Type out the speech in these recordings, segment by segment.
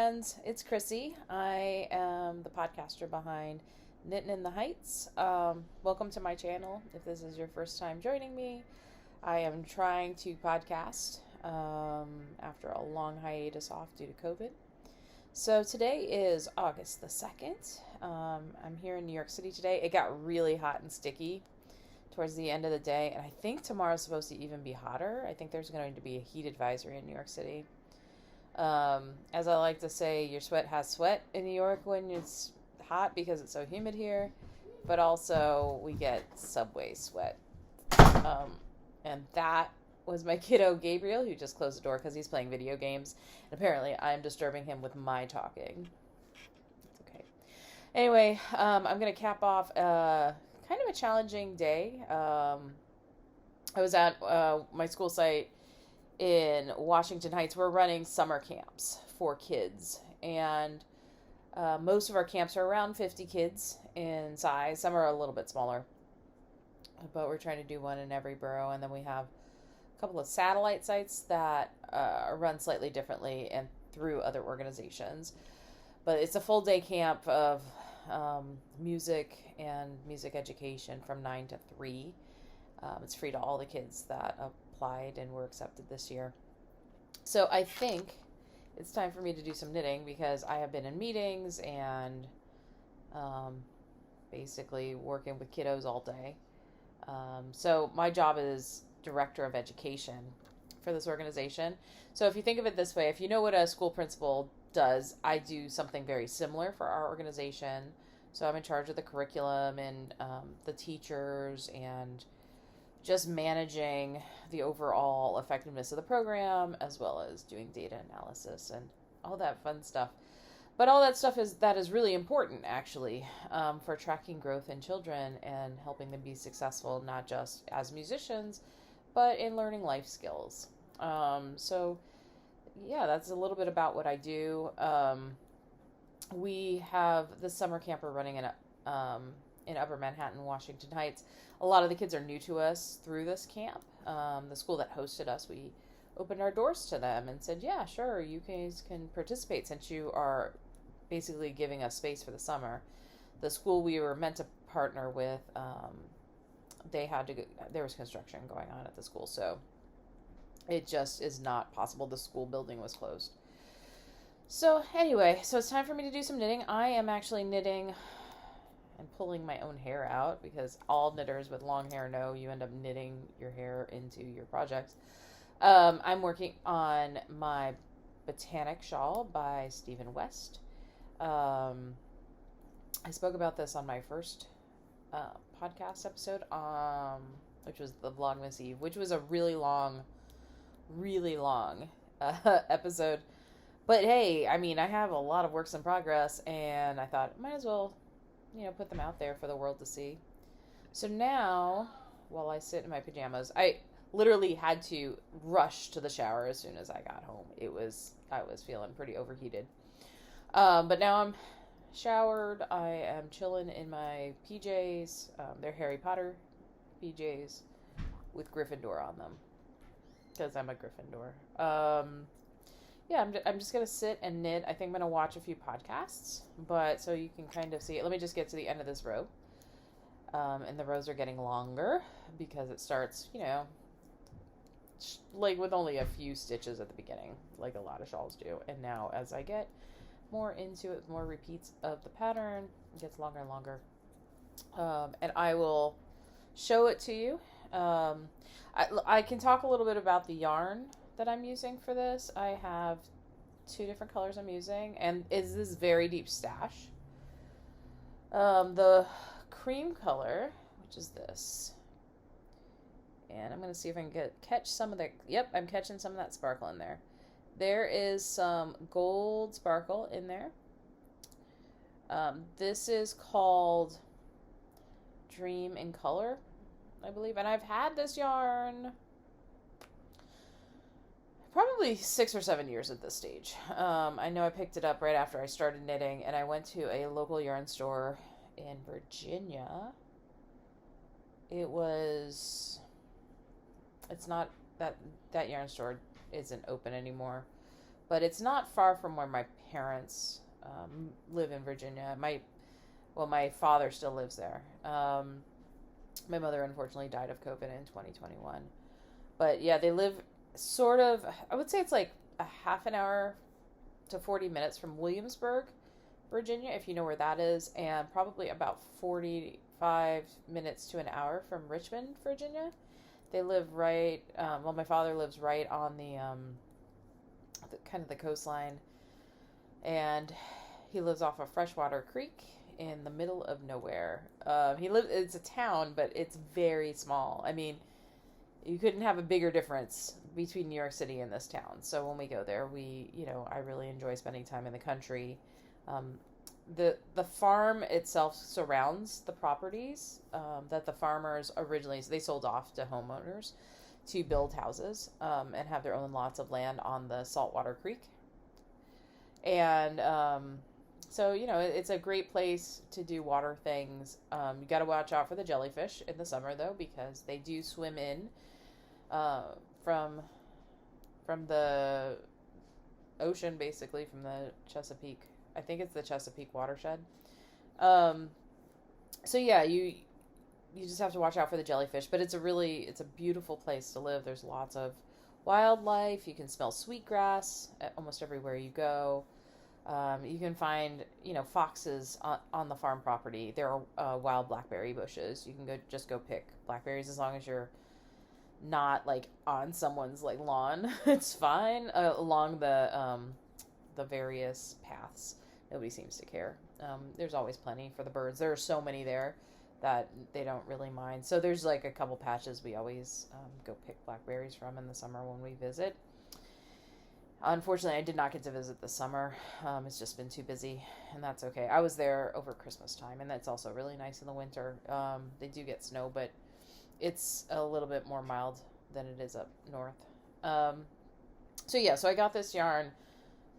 friends, it's Chrissy. I am the podcaster behind Knitting in the Heights. Welcome to my channel. If this is your first time joining me, I am trying to podcast after a long hiatus off due to COVID. So today is August the 2nd. I'm here in New York City today. It got really hot and sticky towards the end of the day, and I think tomorrow's supposed to even be hotter. I think there's going to be a heat advisory in New York City. As I like to say, your sweat has sweat in New York when it's hot because it's so humid here, but also we get subway sweat. And that was my kiddo Gabriel, who just closed the door because he's playing video games, and apparently I'm disturbing him with my talking. It's okay. Anyway, I'm going to cap off kind of a challenging day. I was at my school site in Washington Heights. We're running summer camps for kids, and most of our camps are around 50 kids in size. Some are a little bit smaller, but we're trying to do one in every borough, and then we have a couple of satellite sites that run slightly differently and through other organizations. But it's a full day camp of music and music education from 9 to 3. It's free to all the kids that applied and were accepted this year. So I think it's time for me to do some knitting because I have been in meetings and basically working with kiddos all day. So my job is director of education for this organization. So if you think of it this way, if you know what a school principal does, I do something very similar for our organization. So I'm in charge of the curriculum and the teachers and just managing the overall effectiveness of the program, as well as doing data analysis and all that fun stuff. But all that stuff is really important, actually, for tracking growth in children and helping them be successful, not just as musicians, but in learning life skills. So, yeah, that's a little bit about what I do. We have the summer camp we're running in Upper Manhattan, Washington Heights. A lot of the kids are new to us through this camp. The school that hosted us, we opened our doors to them and said, yeah, sure, you guys can participate since you are basically giving us space for the summer. The school we were meant to partner with, there was construction going on at the school, so it just is not possible. The school building was closed. So anyway, so it's time for me to do some knitting. I am actually knitting and pulling my own hair out because all knitters with long hair know you end up knitting your hair into your projects. I'm working on my Botanic Shawl by Stephen West. I spoke about this on my first podcast episode, which was the Vlogmas Eve, which was a really long episode. But hey, I mean, I have a lot of works in progress, and I thought might as well put them out there for the world to see. So now, while I sit in my pajamas, I literally had to rush to the shower as soon as I got home. I was feeling pretty overheated. But now I'm showered. I am chilling in my PJs. They're Harry Potter PJs with Gryffindor on them because I'm a Gryffindor. Yeah, I'm just going to sit and knit. I think I'm going to watch a few podcasts, but so you can kind of see it. Let me just get to the end of this row. And the rows are getting longer because it starts, like with only a few stitches at the beginning, like a lot of shawls do. And now as I get more into it, more repeats of the pattern, it gets longer and longer. And I will show it to you. I can talk a little bit about the yarn that I'm using for this. I have 2 different colors I'm using, and is this very deep stash. The cream color, which is this, and I'm going to see if I can catch some of the, yep, I'm catching some of that sparkle in there. There is some gold sparkle in there. This is called Dream in Color, I believe, and I've had this yarn probably 6 or 7 years at this stage. I know I picked it up right after I started knitting, and I went to a local yarn store in Virginia. It's not, that yarn store isn't open anymore, but it's not far from where my parents live in Virginia. My father still lives there. My mother unfortunately died of COVID in 2021. But yeah, they live sort of, I would say it's like a half an hour to 40 minutes from Williamsburg, Virginia, if you know where that is, and probably about 45 minutes to an hour from Richmond, Virginia. They live right, my father lives right on the kind of the coastline, and he lives off of Freshwater Creek in the middle of nowhere. It's a town, but it's very small. I mean, you couldn't have a bigger difference between New York City and this town. So when we go there, I really enjoy spending time in the country. The farm itself surrounds the properties that the farmers originally, they sold off to homeowners to build houses and have their own lots of land on the Saltwater Creek. And so, it's a great place to do water things. You got to watch out for the jellyfish in the summer, though, because they do swim in from the ocean, basically, from the Chesapeake. I think it's the Chesapeake watershed. So yeah, you just have to watch out for the jellyfish, but it's a beautiful place to live. There's lots of wildlife. You can smell sweetgrass almost everywhere you go. You can find, foxes on the farm property. There are wild blackberry bushes. You can go pick blackberries as long as you're not like on someone's like lawn. It's fine along the various paths. Nobody seems to care. There's always plenty for the birds. There are so many there that they don't really mind. So there's like a couple patches we always go pick blackberries from in the summer when we visit. Unfortunately, I did not get to visit this summer. It's just been too busy, and that's okay. I was there over Christmas time, and that's also really nice in the winter. They do get snow, but it's a little bit more mild than it is up north. So I got this yarn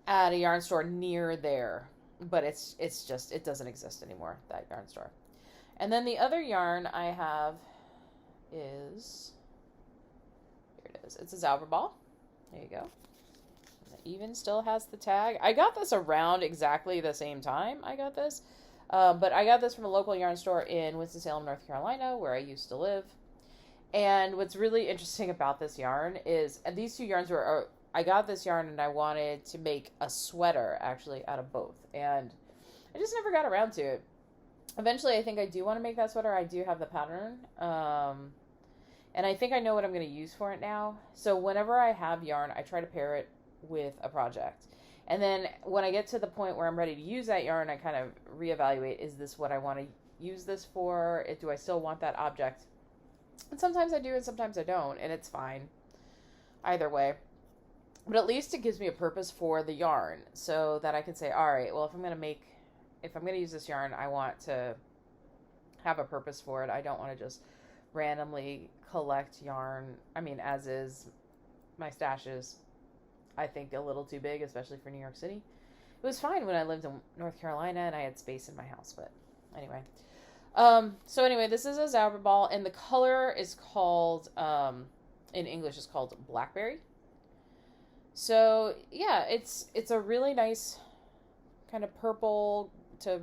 at a yarn store near there, but it doesn't exist anymore, that yarn store. And then the other yarn I have is, here it is. It's a Zauberball. There you go. It even still has the tag. I got this around exactly the same time I got this. But I got this from a local yarn store in Winston-Salem, North Carolina, where I used to live. And what's really interesting about this yarn is, and these two yarns I got this yarn and I wanted to make a sweater actually out of both. And I just never got around to it. Eventually, I think I do want to make that sweater. I do have the pattern. And I think I know what I'm going to use for it now. So whenever I have yarn, I try to pair it with a project. And then when I get to the point where I'm ready to use that yarn, I kind of reevaluate, is this what I want to use this for? Do I still want that object? And sometimes I do and sometimes I don't, and it's fine either way. But at least it gives me a purpose for the yarn so that I can say, all right, well, if I'm going to use this yarn, I want to have a purpose for it. I don't want to just randomly collect yarn. I mean, as is, my stash is, I think, a little too big, especially for New York City. It was fine when I lived in North Carolina and I had space in my house, but anyway. This is a Zauberball, and the color is called, in English, is called Blackberry. So, yeah, it's a really nice kind of purple to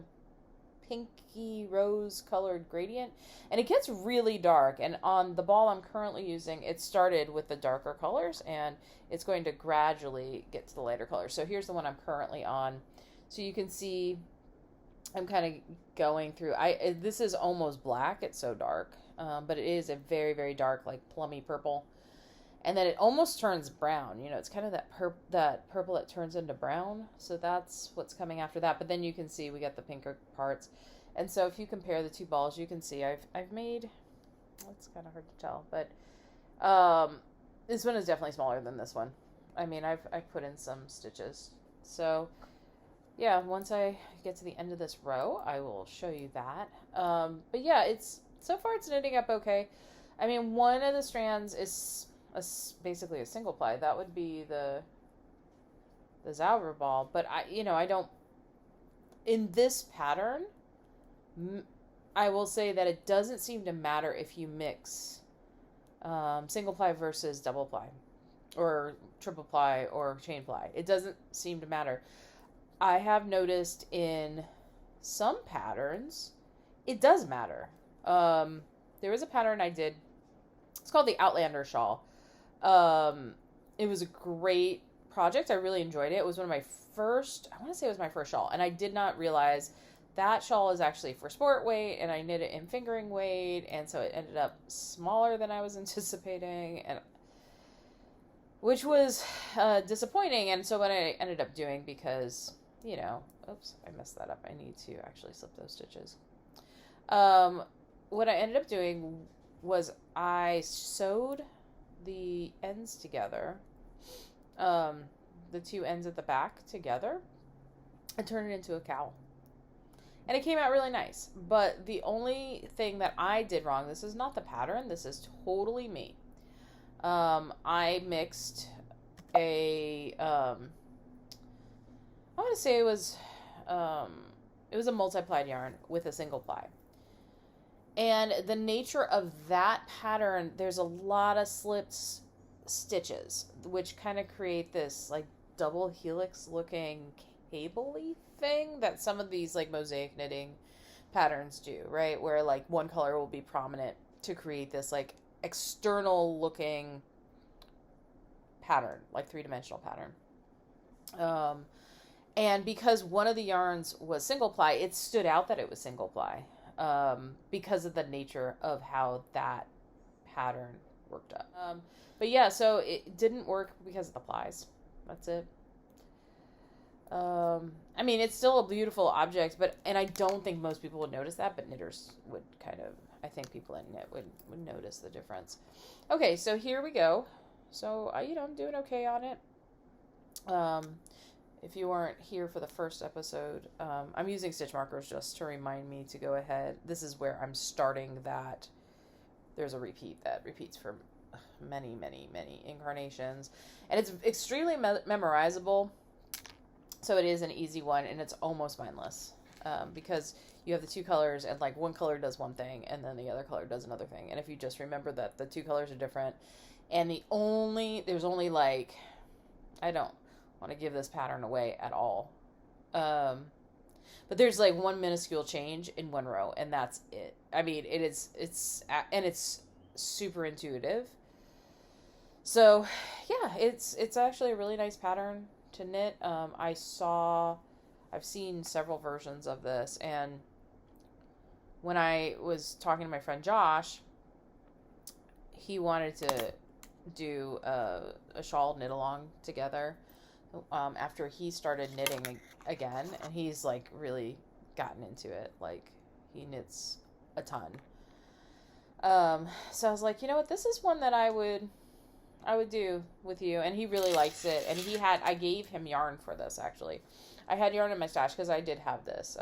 pinky rose colored gradient, and it gets really dark, and on the ball I'm currently using, it started with the darker colors, and it's going to gradually get to the lighter colors. So here's the one I'm currently on. So you can see I'm kind of going through, this is almost black, it's so dark, but it is a very, very dark, like plummy purple. And then it almost turns brown. It's kind of that purple that turns into brown. So that's what's coming after that. But then you can see we got the pinker parts. And so if you compare the two balls, you can see I've made, it's kind of hard to tell, but this one is definitely smaller than this one. I mean, I've put in some stitches. So yeah, once I get to the end of this row, I will show you that. But yeah, so far it's knitting up okay. I mean, one of the strands is basically a single ply. That would be the Zauberball, but I don't, in this pattern, I will say that it doesn't seem to matter if you mix single ply versus double ply or triple ply or chain ply. It doesn't seem to matter. I have noticed in some patterns, it does matter. There was a pattern I did. It's called the Outlander Shawl. It was a great project. I really enjoyed it. It was one of my first, I want to say it was my first shawl. And I did not realize that shawl is actually for sport weight, and I knit it in fingering weight. And so it ended up smaller than I was anticipating, and which was disappointing. And so what I ended up doing, because, oops, I messed that up. I need to actually slip those stitches. What I ended up doing was I sewed the ends together, the two ends at the back together, and turned it into a cowl. And it came out really nice. But the only thing that I did wrong, this is not the pattern, this is totally me. I mixed I want to say it was a multi-plied yarn with a single ply. And the nature of that pattern, there's a lot of slipped stitches, which kind of create this like double helix looking cable-y thing that some of these like mosaic knitting patterns do, right? Where like one color will be prominent to create this like external looking pattern, like three-dimensional pattern. And because one of the yarns was single ply, it stood out that it was single ply, because of the nature of how that pattern worked up. But yeah, so it didn't work because of the plies. That's it. I mean, it's still a beautiful object, and I don't think most people would notice that, but knitters would I think people that knit would notice the difference. Okay, so here we go. So, I'm doing okay on it. If you weren't here for the first episode, I'm using stitch markers just to remind me to go ahead. This is where I'm starting that. There's a repeat that repeats for many, many, many incarnations. And it's extremely memorizable. So it is an easy one, and it's almost mindless. Because you have the two colors, and like one color does one thing, and then the other color does another thing. And if you just remember that the two colors are different, and there's only like, I don't want to give this pattern away at all. But there's like one minuscule change in one row, and that's it. I mean, it's super intuitive. So yeah, it's actually a really nice pattern to knit. I've seen several versions of this, and when I was talking to my friend Josh, he wanted to do a shawl knit along together after he started knitting again, and he's like really gotten into it. Like, he knits a ton. So I was like, you know what, this is one that I would do with you. And he really likes it. And I gave him yarn for this, actually. I had yarn in my stash because I did have this.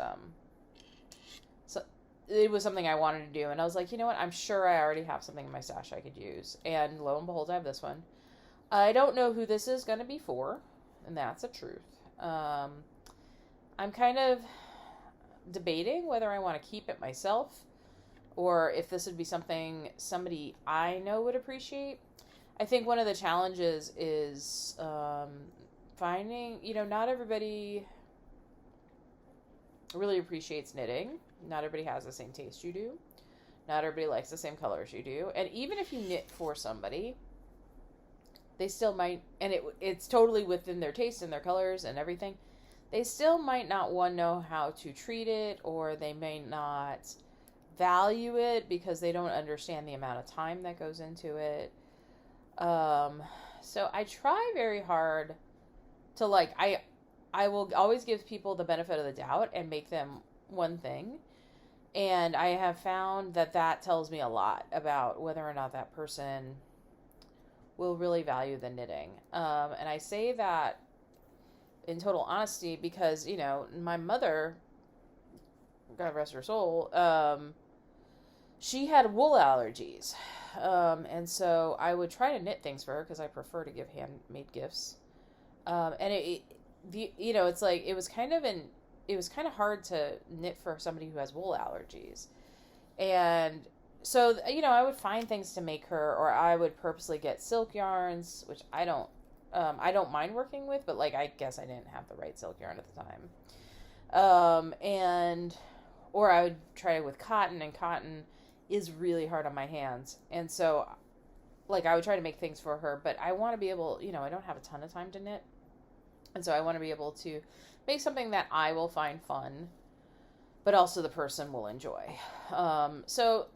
So it was something I wanted to do. And I was like, you know what, I'm sure I already have something in my stash I could use. And lo and behold, I have this one. I don't know who this is going to be for, and that's the truth. I'm kind of debating whether I want to keep it myself, or if this would be something somebody I know would appreciate. I think one of the challenges is finding, not everybody really appreciates knitting. Not everybody has the same taste you do. Not everybody likes the same colors you do. And even if you knit for somebody, they still might, and it's totally within their taste and their colors and everything, they still might not know how to treat it, or they may not value it because they don't understand the amount of time that goes into it. So I try very hard to I will always give people the benefit of the doubt and make them one thing. And I have found that tells me a lot about whether or not that person will really value the knitting. And I say that in total honesty because, my mother, God rest her soul, she had wool allergies. And so I would try to knit things for her because I prefer to give handmade gifts. And it's like, it was kind of hard to knit for somebody who has wool allergies. And so, I would find things to make her, or I would purposely get silk yarns, which I don't I don't mind working with, but like I guess I didn't have the right silk yarn at the time. Or I would try with cotton, and cotton is really hard on my hands. And so like I would try to make things for her, but I want to be able, I don't have a ton of time to knit. And so I want to be able to make something that I will find fun, but also the person will enjoy. So,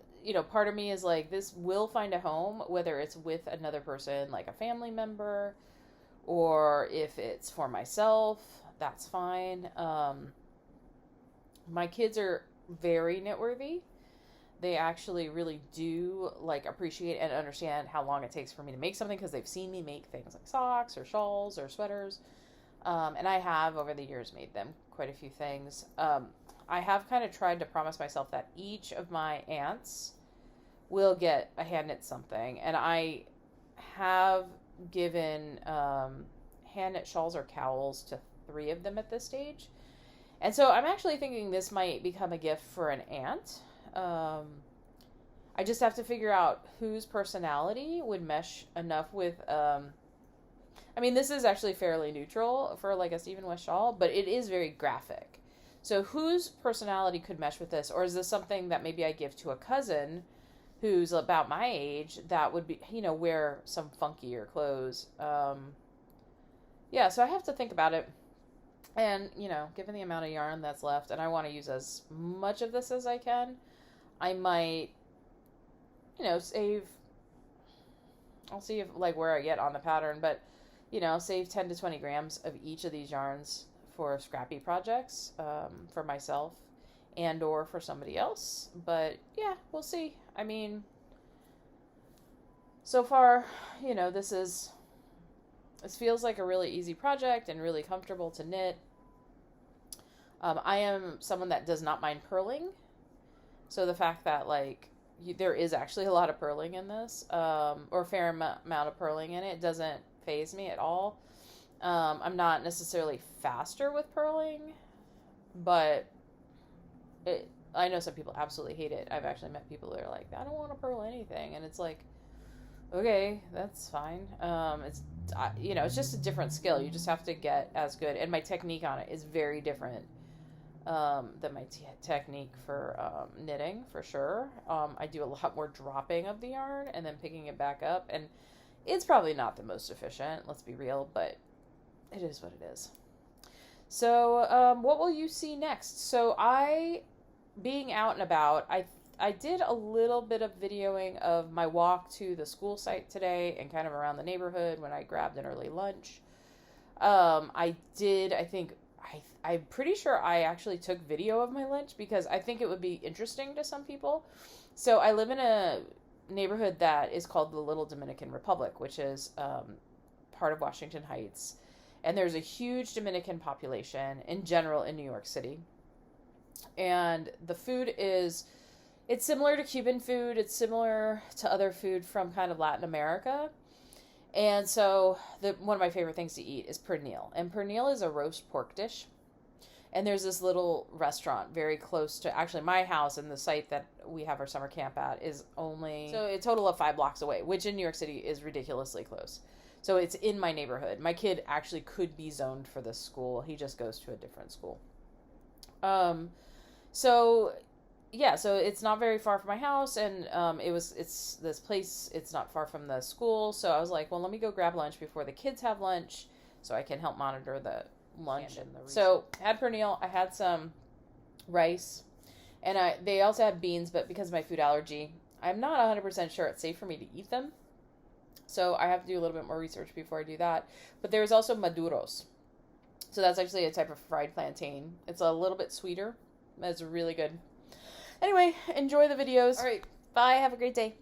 part of me is like, this will find a home, whether it's with another person, like a family member, or if it's for myself, that's fine. My kids are very knitworthy. They actually really do like appreciate and understand how long it takes for me to make something, because they've seen me make things like socks or shawls or sweaters. And I have over the years made them quite a few things. I have kind of tried to promise myself that each of my aunts will get a hand knit something. And I have given hand knit shawls or cowls to 3 of them at this stage. And so I'm actually thinking this might become a gift for an aunt. I just have to figure out whose personality would mesh enough with, this is actually fairly neutral for like a Stephen West shawl, but it is very graphic. So whose personality could mesh with this? Or is this something that maybe I give to a cousin who's about my age that would be, wear some funkier clothes? So I have to think about it. And, given the amount of yarn that's left, and I want to use as much of this as I can, I might, save, I'll see if, like, where I get on the pattern, but, save 10 to 20 grams of each of these yarns for scrappy projects, for myself and or for somebody else. But, yeah, we'll see. So far, this feels like a really easy project and really comfortable to knit. I am someone that does not mind purling. So the fact that, like, there is actually a lot of purling in this, or a fair amount of purling in it, doesn't faze me at all. I'm not necessarily faster with purling, but I know some people absolutely hate it. I've actually met people that are like, I don't want to purl anything. And it's like, okay, that's fine. It's just a different skill. You just have to get as good. And my technique on it is very different than my technique for knitting, for sure. I do a lot more dropping of the yarn and then picking it back up. And it's probably not the most efficient, let's be real, but it is what it is. So what will you see next? So being out and about, I did a little bit of videoing of my walk to the school site today and kind of around the neighborhood when I grabbed an early lunch. I'm pretty sure I actually took video of my lunch because I think it would be interesting to some people. So I live in a neighborhood that is called the Little Dominican Republic, which is part of Washington Heights. And there's a huge Dominican population in general in New York City. And the food it's similar to Cuban food. It's similar to other food from kind of Latin America. And so one of my favorite things to eat is pernil. And pernil is a roast pork dish. And there's this little restaurant very close to actually my house, and the site that we have our summer camp at is only a total of 5 blocks away, which in New York City is ridiculously close. So it's in my neighborhood. My kid actually could be zoned for this school. He just goes to a different school. So it's not very far from my house, and it's this place, it's not far from the school. So I was like, well, let me go grab lunch before the kids have lunch so I can help monitor the lunch. So I had pernil, I had some rice, and they also had beans, but because of my food allergy, I'm not 100% sure it's safe for me to eat them. So I have to do a little bit more research before I do that. But there's also maduros. So that's actually a type of fried plantain. It's a little bit sweeter. It's really good. Anyway, enjoy the videos. All right. Bye. Have a great day.